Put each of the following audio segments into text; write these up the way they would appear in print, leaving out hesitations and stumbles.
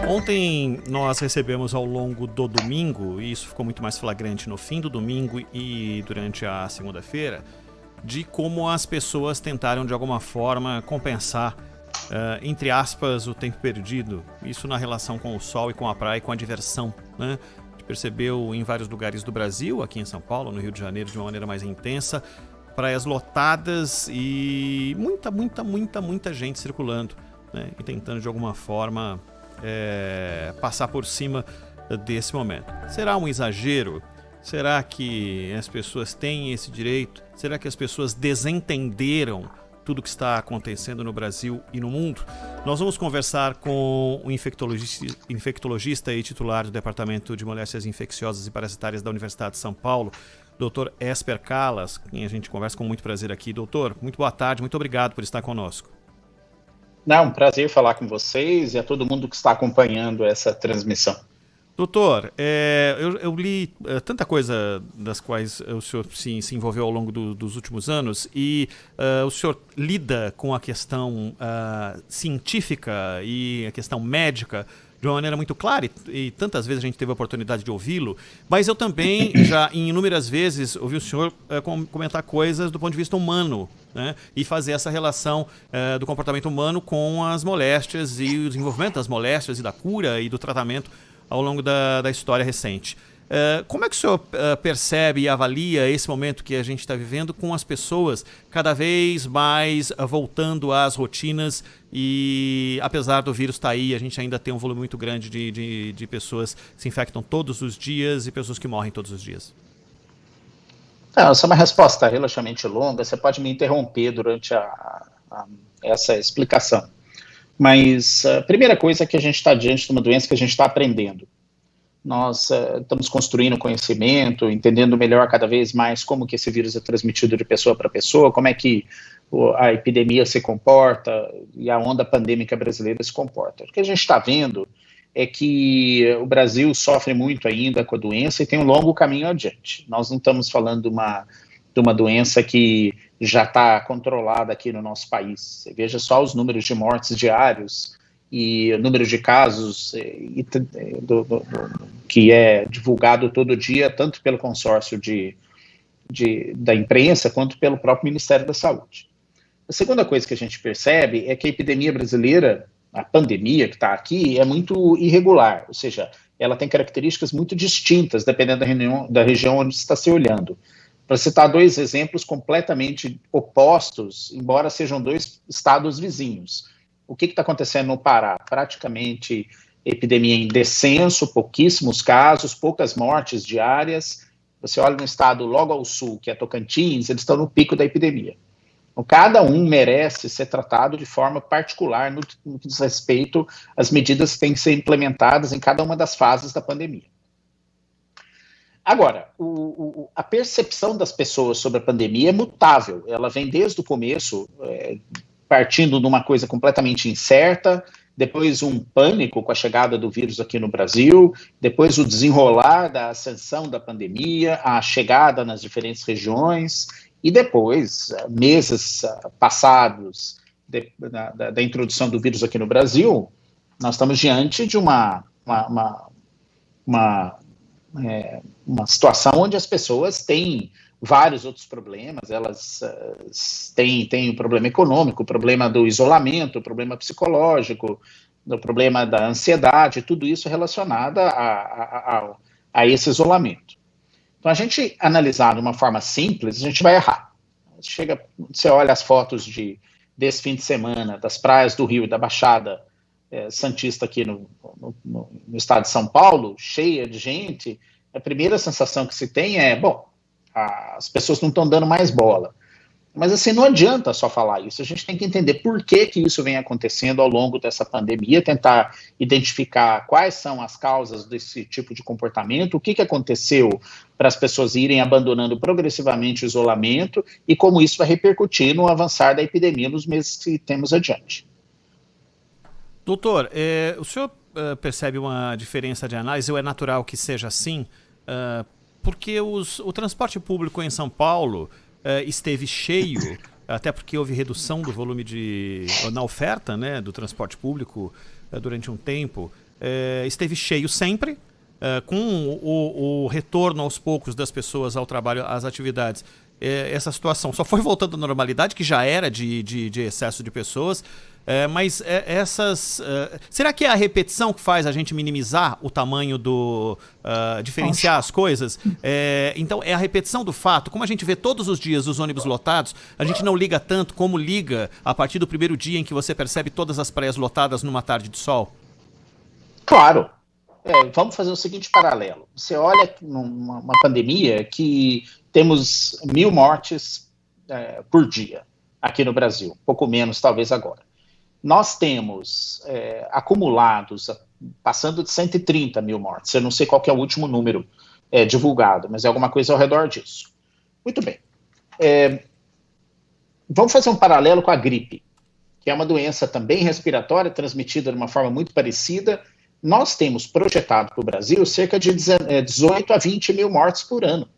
Ontem nós recebemos ao longo do domingo, e isso ficou muito mais flagrante no fim do domingo e durante a segunda-feira, de como as pessoas tentaram de alguma forma compensar, entre aspas, o tempo perdido. Isso na relação com o sol e com a praia e com a diversão, né? A gente percebeu em vários lugares do Brasil, aqui em São Paulo, no Rio de Janeiro, de uma maneira mais intensa, praias lotadas e muita gente circulando, né? E tentando de alguma forma passar por cima desse momento. Será um exagero? Será que as pessoas têm esse direito? Será que as pessoas desentenderam tudo o que está acontecendo no Brasil e no mundo? Nós vamos conversar com o infectologista e titular do Departamento de Moléstias Infecciosas e Parasitárias da Universidade de São Paulo, Dr. Esper Calas, quem a gente conversa com muito prazer aqui. Doutor, muito boa tarde, muito obrigado por estar conosco. Um prazer falar com vocês e a todo mundo que está acompanhando essa transmissão. Doutor, eu li tanta coisa das quais o senhor se envolveu ao longo dos últimos anos e o senhor lida com a questão científica e a questão médica de uma maneira muito clara e tantas vezes a gente teve a oportunidade de ouvi-lo, mas eu também já inúmeras vezes ouvi o senhor comentar coisas do ponto de vista humano, né? E fazer essa relação do comportamento humano com as moléstias e o desenvolvimento das moléstias e da cura e do tratamento ao longo da história recente. Como é que o senhor percebe e avalia esse momento que a gente está vivendo com as pessoas cada vez mais voltando às rotinas e, apesar do vírus estar aí, a gente ainda tem um volume muito grande de pessoas que se infectam todos os dias e pessoas que morrem todos os dias? Essa é uma resposta relativamente longa, você pode me interromper durante essa explicação. Mas a primeira coisa é que a gente está diante de uma doença que a gente está aprendendo. Nós estamos construindo conhecimento, entendendo melhor cada vez mais como que esse vírus é transmitido de pessoa para pessoa, como é que a epidemia se comporta e a onda pandêmica brasileira se comporta. O que a gente está vendo é que o Brasil sofre muito ainda com a doença e tem um longo caminho adiante. Nós não estamos falando de uma doença que já está controlada aqui no nosso país. Você veja só os números de mortes diários e o número de casos que é divulgado todo dia, tanto pelo consórcio da imprensa, quanto pelo próprio Ministério da Saúde. A segunda coisa que a gente percebe é que a epidemia brasileira, a pandemia que está aqui, é muito irregular, ou seja, ela tem características muito distintas, dependendo da região onde está se olhando. Para citar dois exemplos completamente opostos, embora sejam dois estados vizinhos. O que está acontecendo no Pará? Praticamente epidemia em descenso, pouquíssimos casos, poucas mortes diárias. Você olha no estado logo ao sul, que é Tocantins, eles estão no pico da epidemia. Então, cada um merece ser tratado de forma particular no que diz respeito às medidas que têm que ser implementadas em cada uma das fases da pandemia. Agora, a percepção das pessoas sobre a pandemia é mutável. Ela vem desde o começo, partindo de uma coisa completamente incerta, depois um pânico com a chegada do vírus aqui no Brasil, depois o desenrolar da ascensão da pandemia, a chegada nas diferentes regiões, e depois, meses passados da introdução do vírus aqui no Brasil, nós estamos diante de uma situação onde as pessoas têm vários outros problemas, elas têm o problema econômico, o problema do isolamento, o problema psicológico, o problema da ansiedade, tudo isso relacionado a esse isolamento. Então, a gente analisar de uma forma simples, a gente vai errar. Você olha as fotos desse fim de semana, das praias do Rio e da Baixada Santista aqui no estado de São Paulo, cheia de gente, a primeira sensação que se tem é, as pessoas não estão dando mais bola. Mas assim, não adianta só falar isso, a gente tem que entender por que isso vem acontecendo ao longo dessa pandemia, tentar identificar quais são as causas desse tipo de comportamento, o que aconteceu para as pessoas irem abandonando progressivamente o isolamento e como isso vai repercutir no avançar da epidemia nos meses que temos adiante. Doutor, o senhor percebe uma diferença de análise, ou é natural que seja assim? Porque o transporte público em São Paulo esteve cheio, até porque houve redução do volume na oferta, né, do transporte público durante um tempo, esteve cheio sempre, com o retorno aos poucos das pessoas ao trabalho, às atividades. Essa situação só foi voltando à normalidade, que já era de excesso de pessoas, mas será que é a repetição que faz a gente minimizar o tamanho diferenciar as coisas? Então é a repetição do fato. Como a gente vê todos os dias os ônibus lotados, a gente não liga tanto como liga a partir do primeiro dia em que você percebe todas as praias lotadas numa tarde de sol? Claro. Vamos fazer o seguinte paralelo. Você olha numa pandemia que temos 1.000 mortes por dia aqui no Brasil, pouco menos talvez agora. Nós temos acumulados, passando de 130 mil mortes, eu não sei qual que é o último número divulgado, mas é alguma coisa ao redor disso. Muito bem. Vamos fazer um paralelo com a gripe, que é uma doença também respiratória, transmitida de uma forma muito parecida. Nós temos projetado para o Brasil cerca de 18 a 20 mil mortes por ano.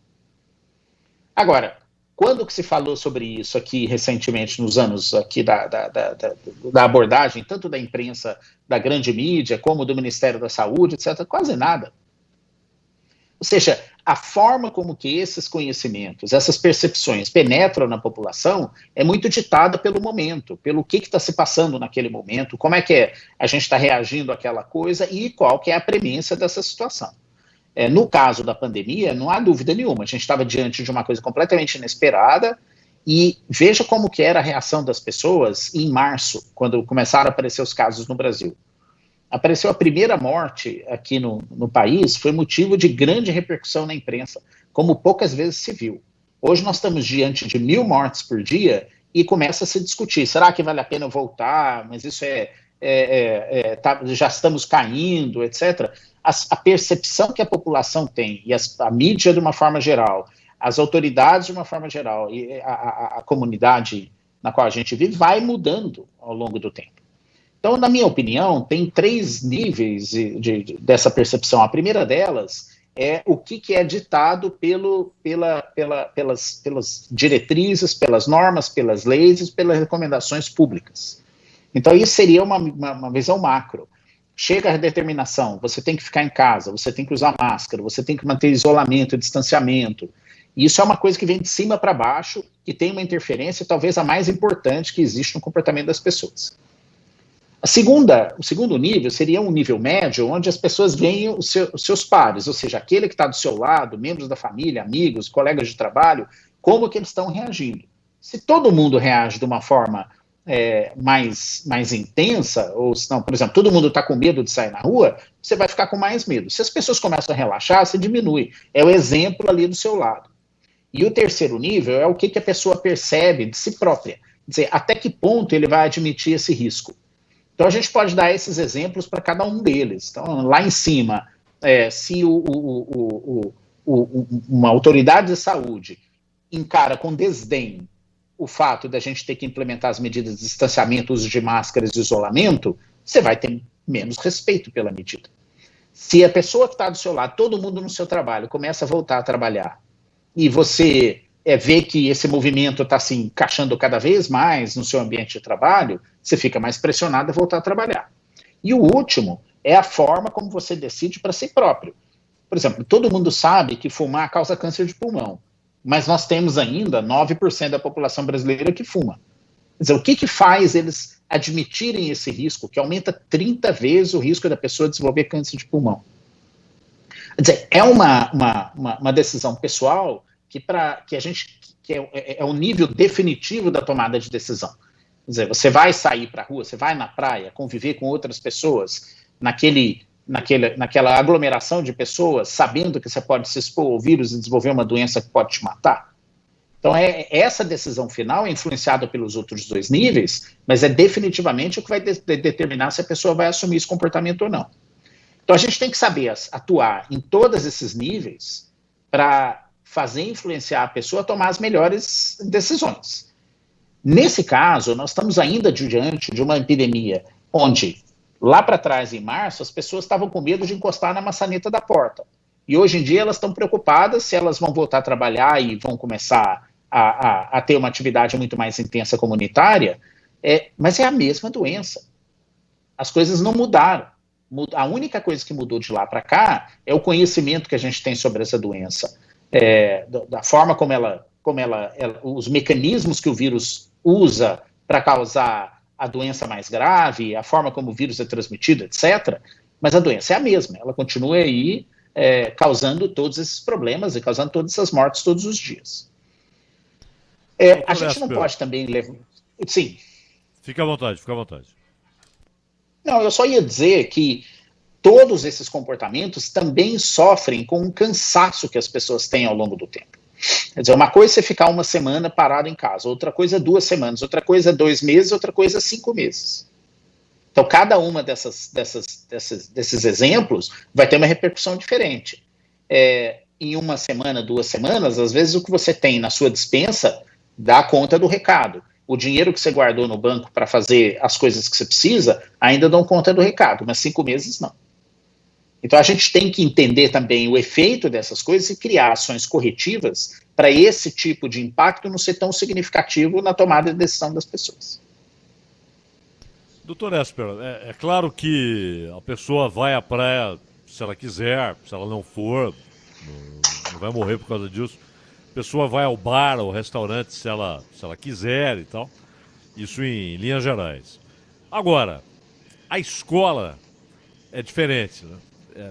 Agora, quando que se falou sobre isso aqui recentemente, nos anos aqui da abordagem, tanto da imprensa, da grande mídia, como do Ministério da Saúde, etc., quase nada. Ou seja, a forma como que esses conhecimentos, essas percepções penetram na população é muito ditada pelo momento, pelo que está se passando naquele momento, como é que a gente está reagindo àquela coisa e qual que é a premissa dessa situação. No caso da pandemia, não há dúvida nenhuma, a gente estava diante de uma coisa completamente inesperada e veja como que era a reação das pessoas em março, quando começaram a aparecer os casos no Brasil. Apareceu a primeira morte aqui no país, foi motivo de grande repercussão na imprensa, como poucas vezes se viu. Hoje nós estamos diante de 1.000 mortes por dia e começa a se discutir, será que vale a pena voltar, mas isso já estamos caindo, etc. A percepção que a população tem, e a mídia de uma forma geral, as autoridades de uma forma geral, e a comunidade na qual a gente vive, vai mudando ao longo do tempo. Então, na minha opinião, tem 3 níveis dessa percepção. A primeira delas é o que é ditado pelas diretrizes, pelas normas, pelas leis e pelas recomendações públicas. Então, isso seria uma visão macro. Chega a determinação, você tem que ficar em casa, você tem que usar máscara, você tem que manter isolamento, distanciamento. E isso é uma coisa que vem de cima para baixo, que tem uma interferência talvez a mais importante que existe no comportamento das pessoas. O segundo nível seria um nível médio, onde as pessoas veem os seus pares, ou seja, aquele que está do seu lado, membros da família, amigos, colegas de trabalho, como que eles estão reagindo. Se todo mundo reage de uma forma mais intensa, ou se não, por exemplo, todo mundo está com medo de sair na rua, você vai ficar com mais medo. Se as pessoas começam a relaxar, você diminui. É o exemplo ali do seu lado. E o terceiro nível é o que a pessoa percebe de si própria. Quer dizer, até que ponto ele vai admitir esse risco. Então, a gente pode dar esses exemplos para cada um deles. Então, lá em cima, se uma autoridade de saúde encara com desdém o fato da gente ter que implementar as medidas de distanciamento, uso de máscaras e isolamento, você vai ter menos respeito pela medida. Se a pessoa que está do seu lado, todo mundo no seu trabalho, começa a voltar a trabalhar, e você vê que esse movimento está se encaixando cada vez mais no seu ambiente de trabalho, você fica mais pressionado a voltar a trabalhar. E o último é a forma como você decide para si próprio. Por exemplo, todo mundo sabe que fumar causa câncer de pulmão, mas nós temos ainda 9% da população brasileira que fuma. Quer dizer, o que faz eles admitirem esse risco, que aumenta 30 vezes o risco da pessoa desenvolver câncer de pulmão? Quer dizer, é uma decisão pessoal que é o nível definitivo da tomada de decisão. Quer dizer, você vai sair para a rua, você vai na praia, conviver com outras pessoas, naquela aglomeração de pessoas, sabendo que você pode se expor ao vírus e desenvolver uma doença que pode te matar. Então, essa decisão final é influenciada pelos outros 2 níveis, mas é definitivamente o que vai determinar se a pessoa vai assumir esse comportamento ou não. Então, a gente tem que saber atuar em todos esses níveis para fazer influenciar a pessoa a tomar as melhores decisões. Nesse caso, nós estamos ainda diante de uma epidemia onde, lá para trás, em março, as pessoas estavam com medo de encostar na maçaneta da porta. E hoje em dia elas estão preocupadas se elas vão voltar a trabalhar e vão começar a ter uma atividade muito mais intensa comunitária, mas é a mesma doença. As coisas não mudaram. A única coisa que mudou de lá para cá é o conhecimento que a gente tem sobre essa doença, da forma como os mecanismos que o vírus usa para causar a doença mais grave, a forma como o vírus é transmitido, etc. Mas a doença é a mesma, ela continua aí causando todos esses problemas e causando todas essas mortes todos os dias. A gente não pode também levar... Sim. Fica à vontade, fica à vontade. Não, eu só ia dizer que todos esses comportamentos também sofrem com um cansaço que as pessoas têm ao longo do tempo. Quer dizer, uma coisa é você ficar uma semana parado em casa, outra coisa é 2 semanas, outra coisa é 2 meses, outra coisa é 5 meses. Então, cada uma desses exemplos vai ter uma repercussão diferente. Em uma semana, 2 semanas, às vezes o que você tem na sua despensa dá conta do recado. O dinheiro que você guardou no banco para fazer as coisas que você precisa ainda dão conta do recado, mas 5 meses não. Então a gente tem que entender também o efeito dessas coisas e criar ações corretivas para esse tipo de impacto não ser tão significativo na tomada de decisão das pessoas. Doutor Esper, é claro que a pessoa vai à praia se ela quiser, se ela não for, não vai morrer por causa disso. A pessoa vai ao bar, ao restaurante, se ela quiser e tal. Isso em linhas gerais. Agora, a escola é diferente, né?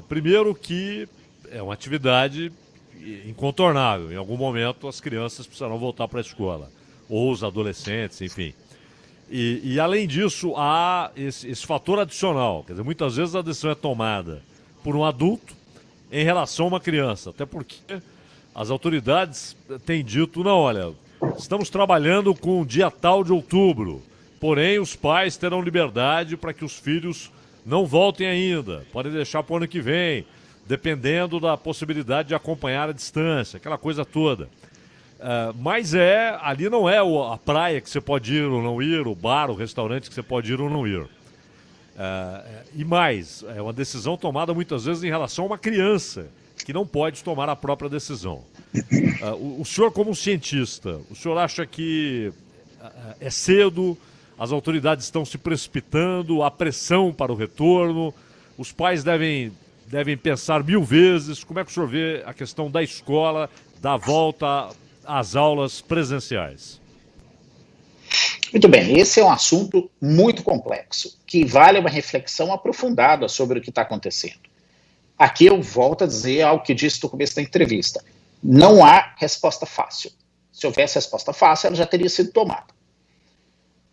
Primeiro que é uma atividade incontornável. Em algum momento as crianças precisarão voltar para a escola. Ou os adolescentes, enfim. E além disso, há esse fator adicional. Quer dizer, muitas vezes a decisão é tomada por um adulto em relação a uma criança. Até porque as autoridades têm dito, não, olha, estamos trabalhando com o dia tal de outubro, porém os pais terão liberdade para que os filhos não voltem ainda, podem deixar para o ano que vem, dependendo da possibilidade de acompanhar a distância, aquela coisa toda. Mas ali não é a praia que você pode ir ou não ir, o bar, o restaurante que você pode ir ou não ir. E mais, é uma decisão tomada muitas vezes em relação a uma criança, que não pode tomar a própria decisão. O senhor, como cientista, o senhor acha que é cedo, as autoridades estão se precipitando, há pressão para o retorno, os pais devem pensar 1000 vezes? Como é que o senhor vê a questão da escola, da volta às aulas presenciais? Muito bem, esse é um assunto muito complexo, que vale uma reflexão aprofundada sobre o que está acontecendo. Aqui eu volto a dizer algo que disse no começo da entrevista. Não há resposta fácil. Se houvesse resposta fácil, ela já teria sido tomada.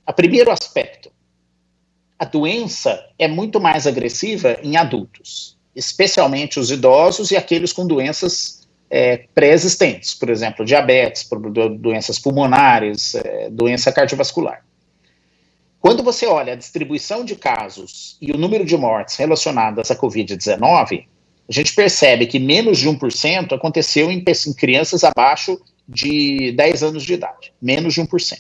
O primeiro aspecto, a doença é muito mais agressiva em adultos, especialmente os idosos e aqueles com doenças pré-existentes, por exemplo, diabetes, doenças pulmonares, doença cardiovascular. Quando você olha a distribuição de casos e o número de mortes relacionadas à Covid-19, a gente percebe que menos de 1% aconteceu em crianças abaixo de 10 anos de idade, menos de 1%.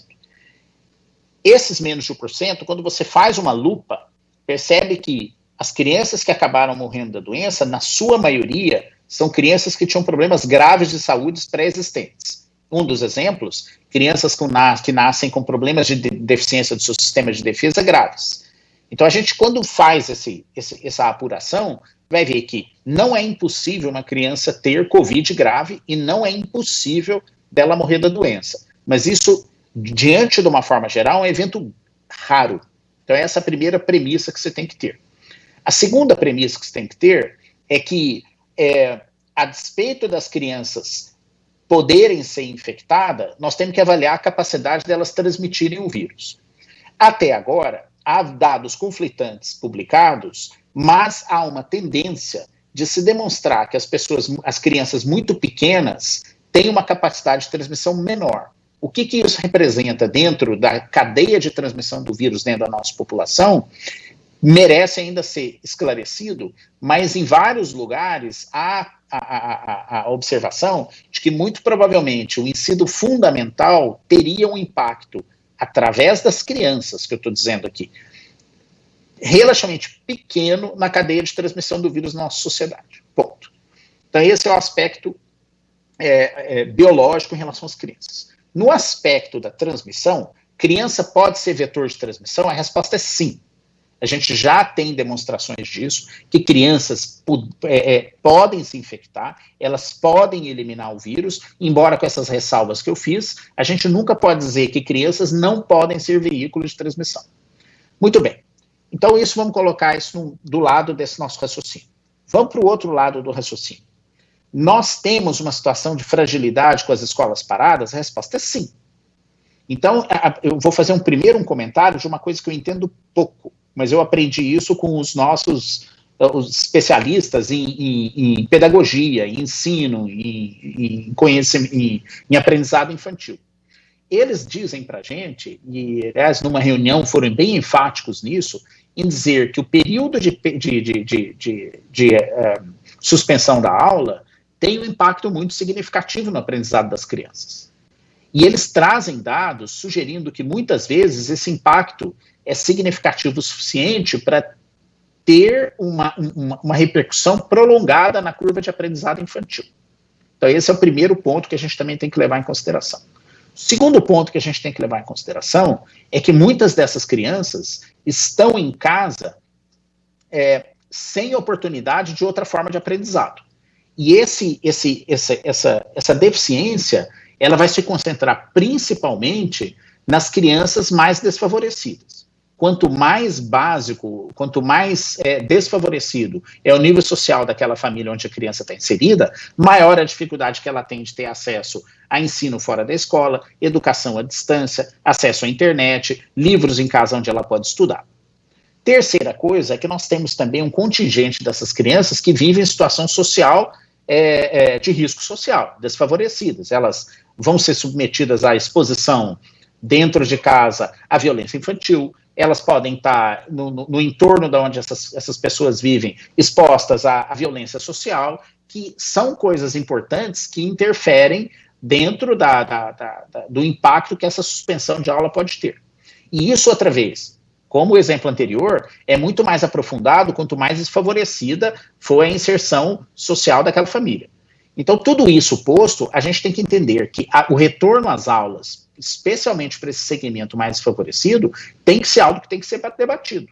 Esses menos de 1%, quando você faz uma lupa, percebe que as crianças que acabaram morrendo da doença, na sua maioria, são crianças que tinham problemas graves de saúde pré-existentes. Um dos exemplos, crianças que nascem com problemas de deficiência do seu sistema de defesa graves. Então, a gente, quando faz essa apuração, vai ver que não é impossível uma criança ter Covid grave e não é impossível dela morrer da doença. Mas isso, diante de uma forma geral, é um evento raro. Então, essa é a primeira premissa que você tem que ter. A segunda premissa que você tem que ter é que, a despeito das crianças poderem ser infectadas, nós temos que avaliar a capacidade delas transmitirem o vírus. Até agora, há dados conflitantes publicados, mas há uma tendência de se demonstrar que as crianças muito pequenas têm uma capacidade de transmissão menor. O que isso representa dentro da cadeia de transmissão do vírus dentro da nossa população merece ainda ser esclarecido, mas em vários lugares há a observação de que muito provavelmente o ensino fundamental teria um impacto através das crianças, que eu estou dizendo aqui, relativamente pequeno na cadeia de transmissão do vírus na nossa sociedade. Ponto. Então esse é o aspecto biológico em relação às crianças. No aspecto da transmissão, criança pode ser vetor de transmissão? A resposta é sim. A gente já tem demonstrações disso, que crianças podem se infectar, elas podem eliminar o vírus, embora com essas ressalvas que eu fiz, a gente nunca pode dizer que crianças não podem ser veículos de transmissão. Muito bem. Então, vamos colocar isso do lado desse nosso raciocínio. Vamos para o outro lado do raciocínio. Nós temos uma situação de fragilidade com as escolas paradas? A resposta é sim. Então, eu vou fazer um comentário de uma coisa que eu entendo pouco, mas eu aprendi isso com os nossos os especialistas em pedagogia, em ensino, em conhecimento, em aprendizado infantil. Eles dizem para a gente, e aliás, numa reunião foram bem enfáticos nisso, em dizer que o período de suspensão da aula tem um impacto muito significativo no aprendizado das crianças. E eles trazem dados sugerindo que muitas vezes esse impacto é significativo o suficiente para ter uma repercussão prolongada na curva de aprendizado infantil. Então esse é o primeiro ponto que a gente também tem que levar em consideração. O segundo ponto que a gente tem que levar em consideração é que muitas dessas crianças estão em casa sem oportunidade de outra forma de aprendizado. E essa deficiência, ela vai se concentrar principalmente nas crianças mais desfavorecidas. Quanto mais básico, quanto mais desfavorecido é o nível social daquela família onde a criança está inserida, maior a dificuldade que ela tem de ter acesso a ensino fora da escola, educação à distância, acesso à internet, livros em casa onde ela pode estudar. Terceira coisa é que nós temos também um contingente dessas crianças que vivem em situação social de risco social, desfavorecidas. Elas vão ser submetidas à exposição dentro de casa à violência infantil, elas podem estar no entorno de onde essas pessoas vivem expostas à violência social, que são coisas importantes que interferem dentro do impacto que essa suspensão de aula pode ter. E isso, outra vez, como o exemplo anterior, é muito mais aprofundado quanto mais desfavorecida for a inserção social daquela família. Então, tudo isso posto, a gente tem que entender que o retorno às aulas, especialmente para esse segmento mais desfavorecido, tem que ser algo que tem que ser debatido.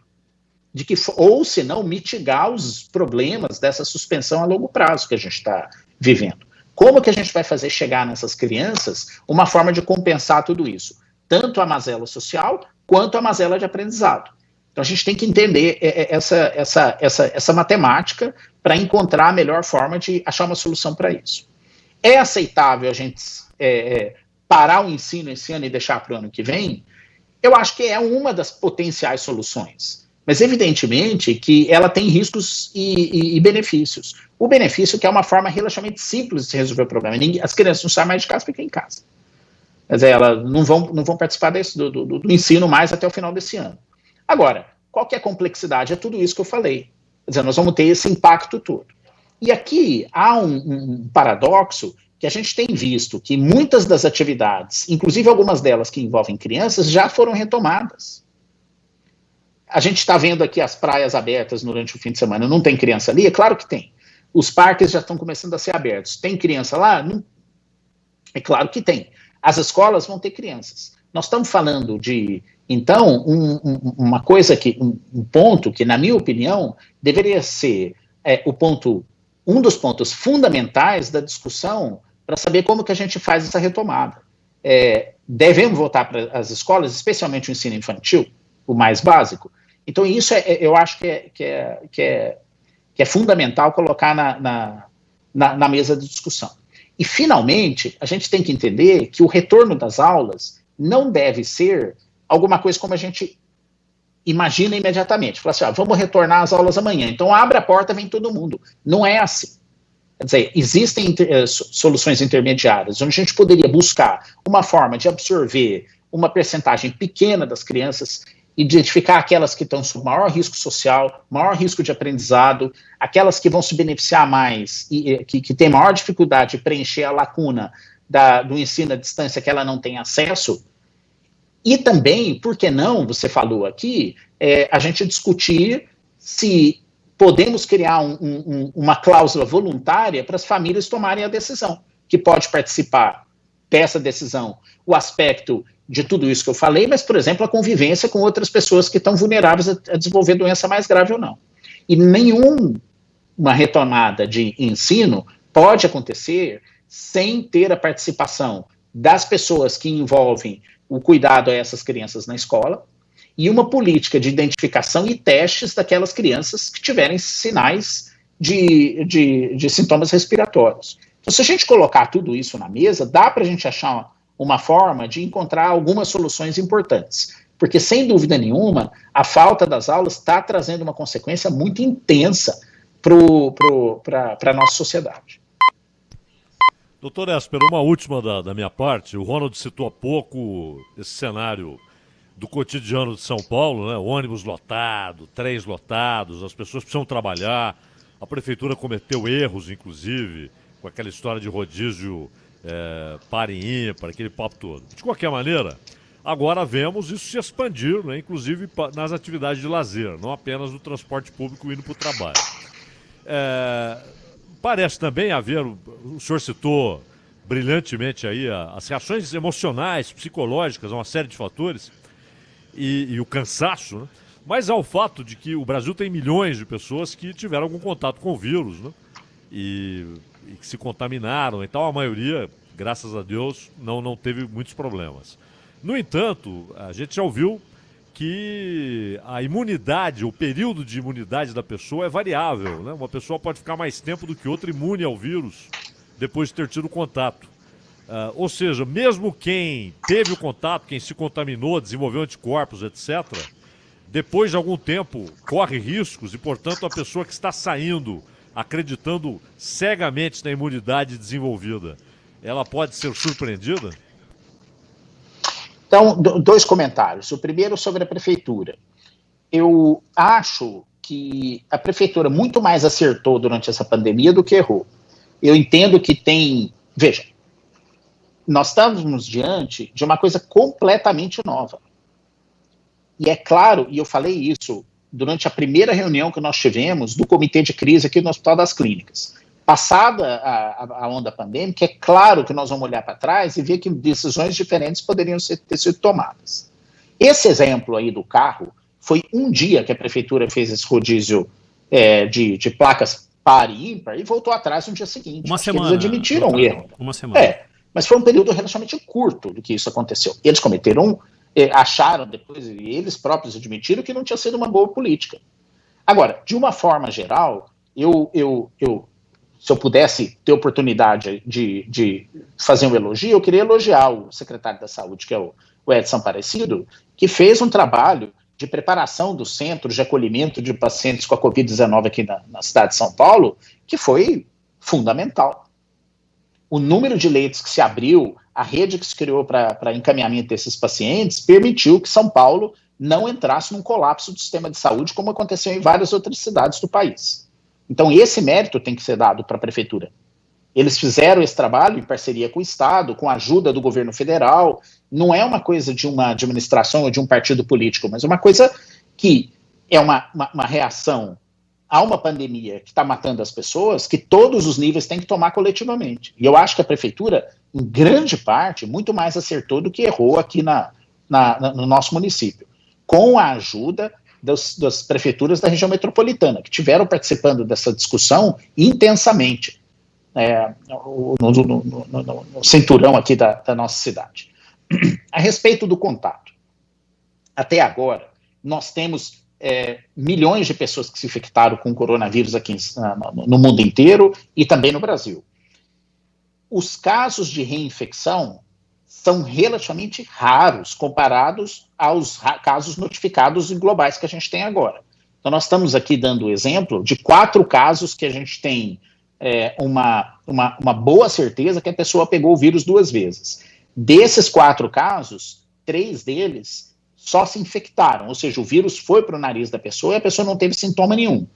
Ou, se não, mitigar os problemas dessa suspensão a longo prazo que a gente está vivendo. Como que a gente vai fazer chegar nessas crianças uma forma de compensar tudo isso? Tanto a mazela social, quanto a mazela de aprendizado. Então, a gente tem que entender essa matemática para encontrar a melhor forma de achar uma solução para isso. É aceitável a gente parar o ensino esse ano e deixar para o ano que vem? Eu acho que é uma das potenciais soluções. Mas, evidentemente, que ela tem riscos e benefícios. O benefício é que é uma forma relativamente simples de se resolver o problema. As crianças não saem mais de casa, ficam em casa. Quer dizer, elas não vão participar do ensino mais até o final desse ano. Agora, qual que é a complexidade? É tudo isso que eu falei. Quer dizer, nós vamos ter esse impacto todo. E aqui há um paradoxo que a gente tem visto que muitas das atividades, inclusive algumas delas que envolvem crianças, já foram retomadas. A gente está vendo aqui as praias abertas durante o fim de semana. Não tem criança ali? É claro que tem. Os parques já estão começando a ser abertos. Tem criança lá? Não. É claro que tem. As escolas vão ter crianças. Nós estamos falando de, então, uma coisa um ponto que, na minha opinião, deveria ser um dos pontos fundamentais da discussão para saber como que a gente faz essa retomada. Devemos voltar para as escolas, especialmente o ensino infantil, o mais básico. Então, isso eu acho que é fundamental colocar na mesa de discussão. E, finalmente, a gente tem que entender que o retorno das aulas não deve ser alguma coisa como a gente imagina imediatamente. Fala assim, vamos retornar às aulas amanhã. Então, abre a porta, vem todo mundo. Não é assim. Quer dizer, existem soluções intermediárias, onde a gente poderia buscar uma forma de absorver uma percentagem pequena das crianças, identificar aquelas que estão sob maior risco social, maior risco de aprendizado, aquelas que vão se beneficiar mais e que têm maior dificuldade de preencher a lacuna do ensino à distância que ela não tem acesso. E também, por que não, você falou aqui, a gente discutir se podemos criar uma cláusula voluntária para as famílias tomarem a decisão, que pode participar dessa decisão o aspecto de tudo isso que eu falei, mas, por exemplo, a convivência com outras pessoas que estão vulneráveis a desenvolver doença mais grave ou não. E nenhuma retomada de ensino pode acontecer sem ter a participação das pessoas que envolvem o cuidado a essas crianças na escola e uma política de identificação e testes daquelas crianças que tiverem sinais de sintomas respiratórios. Então, se a gente colocar tudo isso na mesa, dá para a gente achar uma forma de encontrar algumas soluções importantes. Porque, sem dúvida nenhuma, a falta das aulas está trazendo uma consequência muito intensa para a nossa sociedade. Doutor Esper, uma última da minha parte. O Ronald citou há pouco esse cenário do cotidiano de São Paulo, né? Ônibus lotado, trens lotados, as pessoas precisam trabalhar. A prefeitura cometeu erros, inclusive, com aquela história de rodízio par e ímpar, aquele papo todo. De qualquer maneira, agora vemos isso se expandir, né? Inclusive nas atividades de lazer, não apenas no transporte público indo para o trabalho. Parece também haver, o senhor citou brilhantemente aí as reações emocionais, psicológicas, uma série de fatores, e o cansaço, né? Mas há o fato de que o Brasil tem milhões de pessoas que tiveram algum contato com o vírus, né? E que se contaminaram, então a maioria, graças a Deus, não teve muitos problemas. No entanto, a gente já ouviu que a imunidade, o período de imunidade da pessoa é variável, né? Uma pessoa pode ficar mais tempo do que outra imune ao vírus depois de ter tido contato. Ou seja, mesmo quem teve o contato, quem se contaminou, desenvolveu anticorpos, etc., depois de algum tempo corre riscos e, portanto, a pessoa que está saindo acreditando cegamente na imunidade desenvolvida, ela pode ser surpreendida? Então, dois comentários. O primeiro sobre a prefeitura. Eu acho que a prefeitura muito mais acertou durante essa pandemia do que errou. Eu entendo que tem... Veja, nós estamos diante de uma coisa completamente nova. E é claro, e eu falei isso durante a primeira reunião que nós tivemos do comitê de crise aqui no Hospital das Clínicas. Passada a onda pandêmica, é claro que nós vamos olhar para trás e ver que decisões diferentes poderiam ter sido tomadas. Esse exemplo aí do carro foi um dia que a prefeitura fez esse rodízio de placas par e ímpar e voltou atrás no dia seguinte. Uma semana. Eles admitiram o erro. Uma semana. Mas foi um período relativamente curto do que isso aconteceu. Eles cometeram, acharam depois, e eles próprios admitiram que não tinha sido uma boa política. Agora, de uma forma geral, se eu pudesse ter oportunidade de fazer um elogio, eu queria elogiar o secretário da Saúde, que é o Edson Aparecido, que fez um trabalho de preparação dos centros de acolhimento de pacientes com a Covid-19 aqui na cidade de São Paulo, que foi fundamental. O número de leitos que se abriu, a rede que se criou para encaminhamento desses pacientes, permitiu que São Paulo não entrasse num colapso do sistema de saúde, como aconteceu em várias outras cidades do país. Então, esse mérito tem que ser dado para a prefeitura. Eles fizeram esse trabalho em parceria com o Estado, com a ajuda do governo federal. Não é uma coisa de uma administração ou de um partido político, mas uma coisa que é uma reação a uma pandemia que está matando as pessoas, que todos os níveis têm que tomar coletivamente. E eu acho que a prefeitura, em grande parte, muito mais acertou do que errou aqui no nosso município, com a ajuda das prefeituras da região metropolitana, que tiveram participando dessa discussão intensamente no cinturão aqui da nossa cidade. A respeito do contato, até agora, nós temos milhões de pessoas que se infectaram com coronavírus aqui no mundo inteiro e também no Brasil. Os casos de reinfecção são relativamente raros comparados aos casos notificados e globais que a gente tem agora. Então, nós estamos aqui dando o exemplo de 4 casos que a gente tem uma boa certeza que a pessoa pegou o vírus 2 vezes. Desses 4 casos, 3 deles só se infectaram, ou seja, o vírus foi para o nariz da pessoa e a pessoa não teve sintoma nenhum.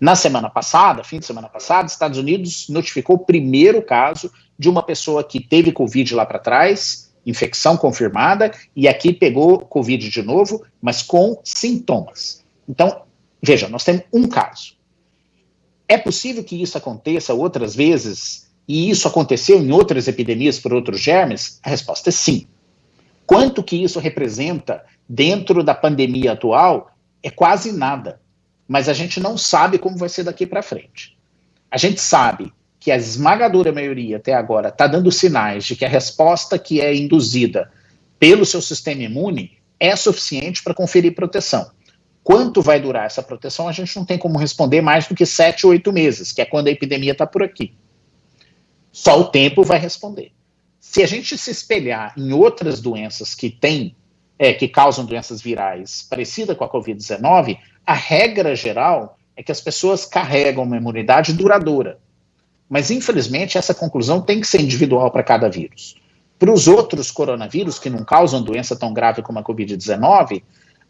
Na semana passada, fim de semana passada, Estados Unidos notificou o primeiro caso de uma pessoa que teve Covid lá para trás, infecção confirmada, e aqui pegou Covid de novo, mas com sintomas. Então, veja, nós temos um caso. É possível que isso aconteça outras vezes, e isso aconteceu em outras epidemias por outros germes? A resposta é sim. Quanto que isso representa dentro da pandemia atual é quase nada. Mas a gente não sabe como vai ser daqui para frente. A gente sabe que a esmagadora maioria até agora está dando sinais de que a resposta que é induzida pelo seu sistema imune é suficiente para conferir proteção. Quanto vai durar essa proteção, a gente não tem como responder mais do que 7 ou 8 meses, que é quando a epidemia está por aqui. Só o tempo vai responder. Se a gente se espelhar em outras doenças que causam doenças virais parecida com a Covid-19, a regra geral é que as pessoas carregam uma imunidade duradoura. Mas, infelizmente, essa conclusão tem que ser individual para cada vírus. Para os outros coronavírus, que não causam doença tão grave como a Covid-19,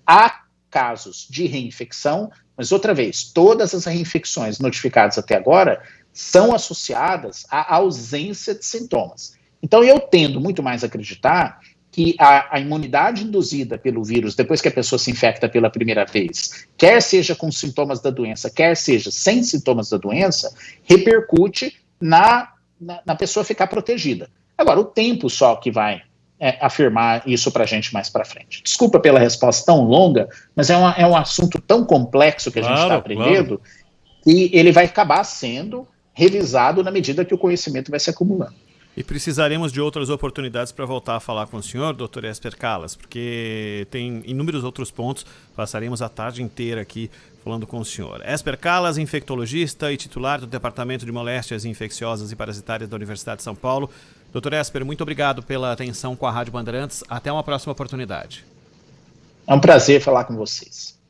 há casos de reinfecção, mas, outra vez, todas as reinfecções notificadas até agora são associadas à ausência de sintomas. Então, eu tendo muito mais a acreditar que a imunidade induzida pelo vírus, depois que a pessoa se infecta pela primeira vez, quer seja com sintomas da doença, quer seja sem sintomas da doença, repercute na pessoa ficar protegida. Agora, o tempo só que vai afirmar isso para a gente mais para frente. Desculpa pela resposta tão longa, mas é um assunto tão complexo que a gente está aprendendo, e ele vai acabar sendo revisado na medida que o conhecimento vai se acumulando. E precisaremos de outras oportunidades para voltar a falar com o senhor, Dr. Esper Calas, porque tem inúmeros outros pontos, passaremos a tarde inteira aqui falando com o senhor. Esper Calas, infectologista e titular do Departamento de Moléstias Infecciosas e Parasitárias da Universidade de São Paulo. Dr. Esper, muito obrigado pela atenção com a Rádio Bandeirantes. Até uma próxima oportunidade. É um prazer falar com vocês.